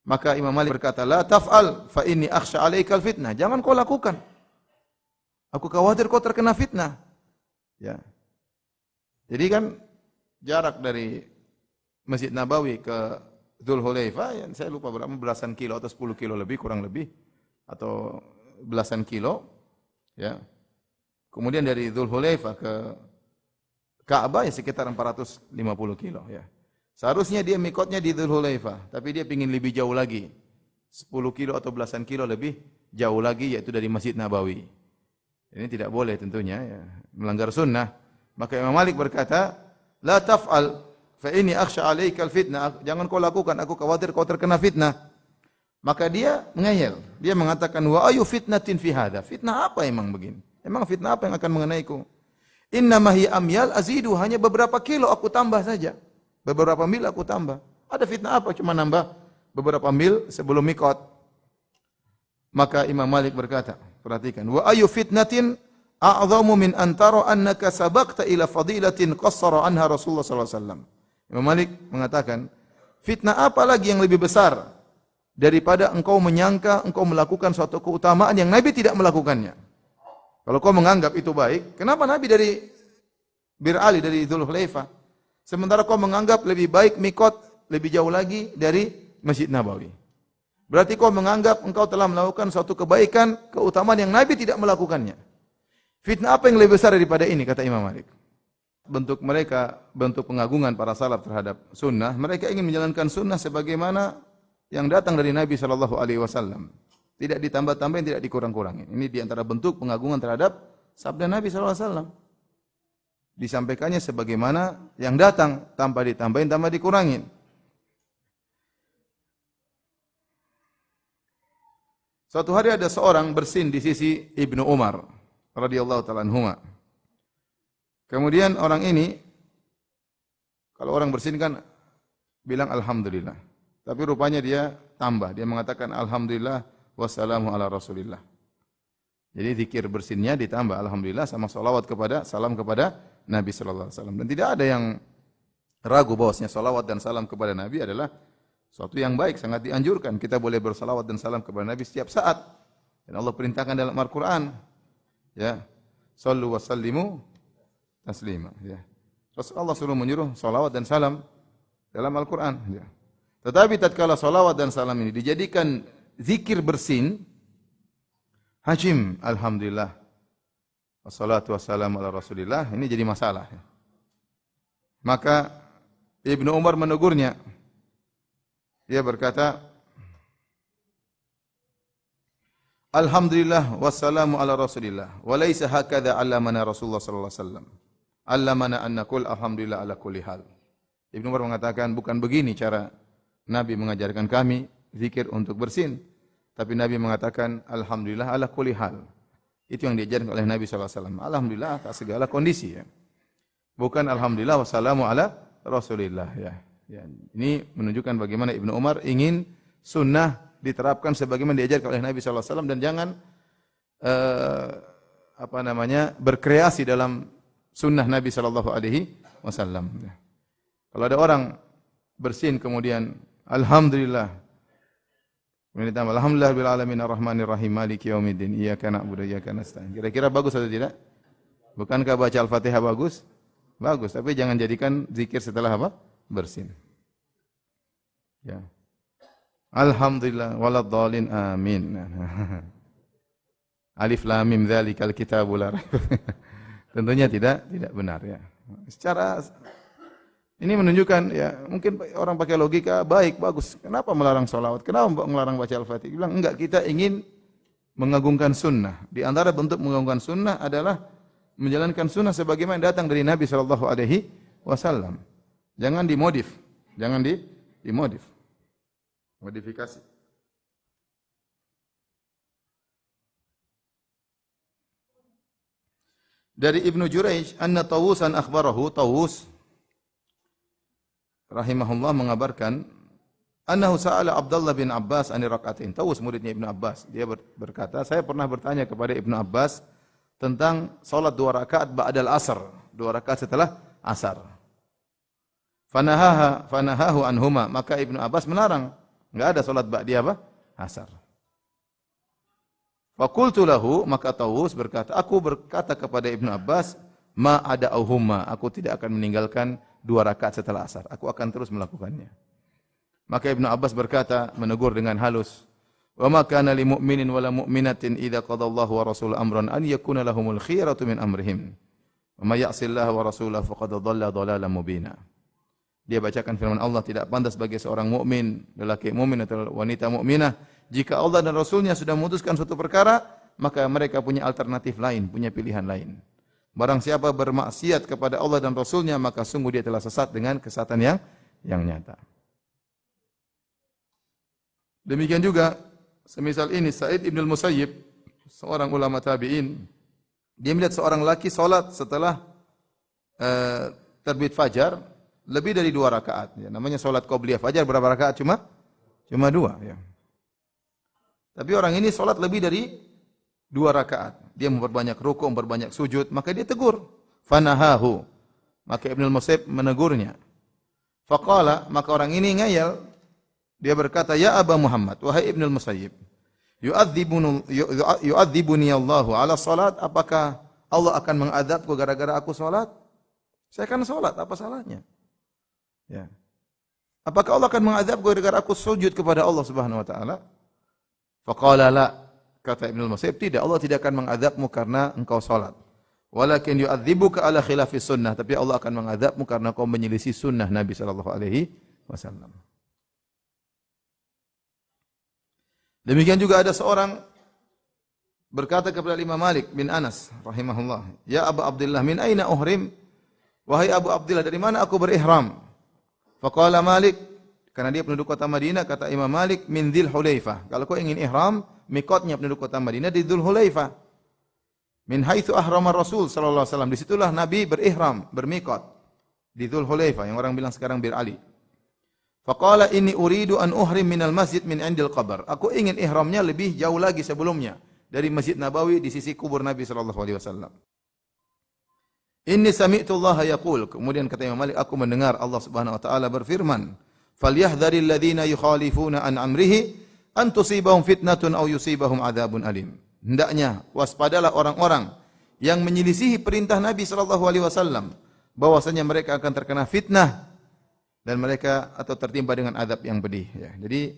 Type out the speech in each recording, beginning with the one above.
Maka Imam Malik berkata, la taf'al fa inni akhsha 'alaikal fitnah. Jangan kau lakukan. Aku khawatir kau terkena fitnah. Ya. Jadi kan jarak dari Masjid Nabawi ke Dzulhulaifah, ya, saya lupa berapa, belasan kilo atau 10 kilo lebih, kurang lebih, atau belasan kilo. Ya. Kemudian dari Dzulhulaifah ke Ka'bah ya sekitar 450 kilo. Ya. Seharusnya dia mikotnya di Dzulhulaifah, tapi dia ingin lebih jauh lagi. 10 kilo atau belasan kilo lebih jauh lagi, yaitu dari Masjid Nabawi. Ini tidak boleh tentunya, ya, melanggar sunnah. Maka Imam Malik berkata, la taf'al fa inni akhsha 'alaikal fitnah. Jangan kau lakukan, aku khawatir kau terkena fitnah. Maka dia mengeyel. Dia mengatakan, wa ayu fitnatin fi hadza? Fitnah apa emang begini? Emang fitnah apa yang akan mengenaiku? Innama hiya amyal azidu, hanya beberapa kilo aku tambah saja. Beberapa mil aku tambah. Ada fitnah apa? Cuma nambah beberapa mil sebelum mikot. Maka Imam Malik berkata, perhatikan, wa ayu fitnatin a'zamu min antara annaka sabaqta ila fadilatin qassara anha Rasulullah sallallahu alaihi wasallam. Imam Malik mengatakan, fitnah apa lagi yang lebih besar daripada engkau menyangka engkau melakukan suatu keutamaan yang Nabi tidak melakukannya. Kalau kau menganggap itu baik, kenapa Nabi dari Bir Ali, dari Dzulhulaifah? Sementara kau menganggap lebih baik mikot lebih jauh lagi dari Masjid Nabawi. Berarti kau menganggap engkau telah melakukan suatu kebaikan, keutamaan yang Nabi tidak melakukannya. Fitnah apa yang lebih besar daripada ini, kata Imam Malik. Bentuk mereka, bentuk pengagungan para salaf terhadap sunnah, mereka ingin menjalankan sunnah sebagaimana yang datang dari Nabi SAW. Tidak ditambah-tambahin, tidak dikurang-kurangin. Ini diantara bentuk pengagungan terhadap sabda Nabi SAW. Disampaikannya sebagaimana yang datang, tanpa ditambahin, tanpa dikurangin. Suatu hari ada seorang bersin di sisi Ibnu Umar radhiyallahu ta'ala anhuma. Kemudian orang ini, kalau orang bersin kan bilang alhamdulillah. Tapi rupanya dia tambah, dia mengatakan alhamdulillah wassalamu ala rasulillah. Jadi zikir bersinnya ditambah alhamdulillah sama salawat kepada, salam kepada Nabi sallallahu alaihi wasallam. Dan tidak ada yang ragu bahwasanya salawat dan salam kepada Nabi adalah suatu yang baik, sangat dianjurkan. Kita boleh bersalawat dan salam kepada Nabi setiap saat. Dan Allah perintahkan dalam Al-Qur'an, ya, sallu wa sallimu taslima, ya. Rasulullah suruh menyuruh salawat dan salam dalam Al-Qur'an, ya. Tetapi tatkala salawat dan salam ini dijadikan zikir bersin, hajim alhamdulillah wassalatu wassalamu ala rasulillah, ini jadi masalah. Maka Ibnu Umar menegurnya. Dia berkata, alhamdulillah wassalamu ala rasulillah wa laisa hakadha 'allamana Rasulullah sallallahu alaihi wasallam. 'Allamana an naqul alhamdulillah ala kulli hal. Ibnu Umar mengatakan, bukan begini cara Nabi mengajarkan kami zikir untuk bersin, tapi Nabi mengatakan alhamdulillah ala kulli hal. Itu yang diajarkan oleh Nabi sallallahu alaihi wasallam. Alhamdulillah atas segala kondisi, ya. Bukan alhamdulillah wassalamu ala rasulillah, ya. Ya, ini menunjukkan bagaimana Ibnu Umar ingin sunnah diterapkan sebagaimana diajarkan oleh Nabi sallallahu alaihi wasallam dan jangan berkreasi dalam sunnah Nabi sallallahu alaihi wasallam. Kalau ada orang bersin kemudian alhamdulillah, kemudian ditambah alhamdulillah bil alamin arrahmanir rahim maliki yaumiddin iyyaka na'budu wa iyyaka nasta'in. Kira-kira bagus atau tidak? Bukankah baca Al-Fatihah bagus? Bagus, tapi jangan jadikan zikir setelah apa? Bersin. Ya. Alhamdulillah waladhdallin amin. Alif lam mim dzalikal kitabul la raib. Tentunya tidak benar, ya. Secara ini menunjukkan, ya, mungkin orang pakai logika, baik, bagus. Kenapa melarang salawat? Kenapa melarang baca Al-Fatihah? Bilang enggak, kita ingin mengagungkan sunnah. Di antara bentuk mengagungkan sunnah adalah menjalankan sunnah sebagaimana datang dari Nabi sallallahu alaihi wasallam. Jangan dimodif, dimodif. Modifikasi. Dari Ibnu Jurayj, anna Tawusan akhbarahu, Tawus rahimahullah mengabarkan, annahu sa'ala Abdullah bin Abbas ani rak'atain. Tawus muridnya Ibnu Abbas. Dia berkata, saya pernah bertanya kepada Ibnu Abbas tentang salat 2 rakaat ba'dal asar, 2 rakaat setelah asar. Fanahahu anhuma, maka Ibnu Abbas melarang Enggak ada salat ba'di apa? Asar. Faqultu lahu, maka Tawus berkata, aku berkata kepada Ibnu Abbas, ma ada auhumma, aku tidak akan meninggalkan 2 rakaat setelah asar. Aku akan terus melakukannya. Maka Ibnu Abbas berkata, menegur dengan halus, wa ma kana lil mu'minin wala mu'minatin idza qadallahu wa rasuluhu amran an yakuna lahumul khiyaratu min amrihim. Wa may ya'sillaha wa rasulahu faqad dhalla dhalalan mubina. Dia bacakan firman Allah, tidak pantas bagi seorang mukmin, lelaki mukmin atau wanita mukminah, jika Allah dan Rasulnya sudah memutuskan suatu perkara, maka mereka punya alternatif lain, punya pilihan lain. Barang siapa bermaksiat kepada Allah dan Rasulnya, maka sungguh dia telah sesat dengan kesesatan yang nyata. Demikian juga, semisal ini, Sa'id ibn al-Musayyib, seorang ulama tabi'in, dia melihat seorang laki salat setelah terbit fajar, lebih dari 2 rakaat. Ya, namanya salat qobliyah fajar berapa rakaat? Cuma 2. Ya. Tapi orang ini salat lebih dari 2 rakaat. Dia memperbanyak rukuk, memperbanyak sujud, maka dia tegur. Fanahahu. Maka Ibnu al-Musayyib menegurnya. Faqala, maka orang ini ngayal. Dia berkata, ya Aba Muhammad, wahai Ibnu al-Musayyib, yu'adzibuni Allahu ala salat, apakah Allah akan mengadabku gara-gara aku salat? Saya kan salat, apa salahnya? Ya. Apakah Allah akan mengadabku gara-gara aku sujud kepada Allah Subhanahu wa taala? Faqala la, kata Ibnu al-Musayyib, tidak, Allah tidak akan mengadabmu karena engkau salat. Walakin yu'adzibuka ala khilafi sunnah, tapi Allah akan mengadabmu karena kau menyelisih sunnah Nabi sallallahu alaihi wasallam. Demikian juga ada seorang berkata kepada Imam Malik bin Anas rahimahullah, ya Abu Abdullah, min aina uhrim? Wahai Abu Abdullah, dari mana aku berihram? Faqala Malik, karena dia penduduk kota Madinah, kata Imam Malik, min Dzul Hulaifah. Kalau kau ingin ihram, mikotnya penduduk kota Madinah di Dzul Hulaifah. Min haitsu ahrama Rasul sallallahu alaihi wasallam. Disitulah Nabi berihram, bermikot di Dzul Hulaifah, yang orang bilang sekarang Bir Ali. Faqala inni uridu an uhrim minal masjid min indil qabr. Aku ingin ihramnya lebih jauh lagi sebelumnya, dari Masjid Nabawi di sisi kubur Nabi sallallahu alaihi wasallam. Inni sami'tu Allah yaqul. Kemudian kata Imam Malik, aku mendengar Allah Subhanahu wa taala berfirman, "Falyahdharil ladzina yukhalifuna an amrihi an tusibahum fitnatun aw yusibahum adzabun alim." Hendaknya waspadalah orang-orang yang menyelisihi perintah Nabi sallallahu alaihi wasallam, bahwasanya mereka akan terkena fitnah dan mereka atau tertimpa dengan azab yang pedih, ya. Jadi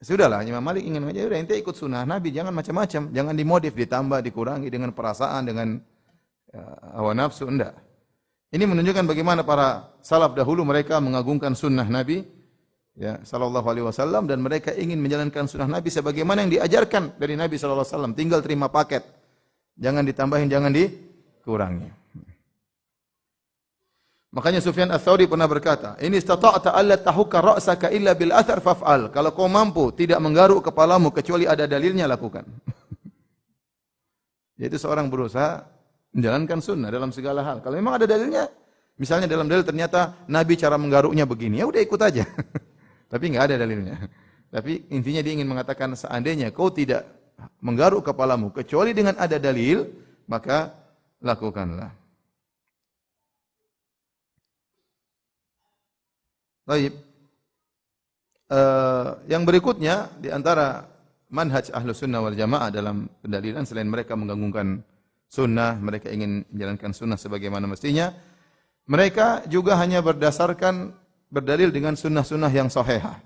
sudahlah, Imam Malik ingin mengajar, udah ente ikut sunnah Nabi, jangan macam-macam, jangan dimodif, ditambah, dikurangi dengan perasaan, dengan hawa nafsu, enggak. Ini menunjukkan bagaimana para salaf dahulu mereka mengagungkan sunnah Nabi, ya, sallallahu alaihi wasallam, dan mereka ingin menjalankan sunnah Nabi sebagaimana yang diajarkan dari Nabi sallallahu alaihi wasallam. Tinggal terima paket, jangan ditambahin, jangan dikurangi. Makanya Sufyan Ats-Tsauri pernah berkata, "Ini istata'ta alla tahukka ra'saka illa bil athar faf'al." Kalau kau mampu tidak menggaruk kepalamu kecuali ada dalilnya, lakukan. Yaitu seorang berusaha menjalankan sunnah dalam segala hal. Kalau memang ada dalilnya, misalnya dalam dalil ternyata Nabi cara menggaruknya begini, ya udah ikut aja. Tapi enggak ada dalilnya. Tapi intinya dia ingin mengatakan, seandainya kau tidak menggaruk kepalamu kecuali dengan ada dalil, maka lakukanlah. Baik. Yang berikutnya di antara manhaj Ahlus Sunnah wal Jamaah dalam pendalilan, selain mereka menggabungkan sunnah, mereka ingin menjalankan sunnah sebagaimana mestinya, mereka juga hanya berdasarkan berdalil dengan sunnah-sunnah yang sahihah.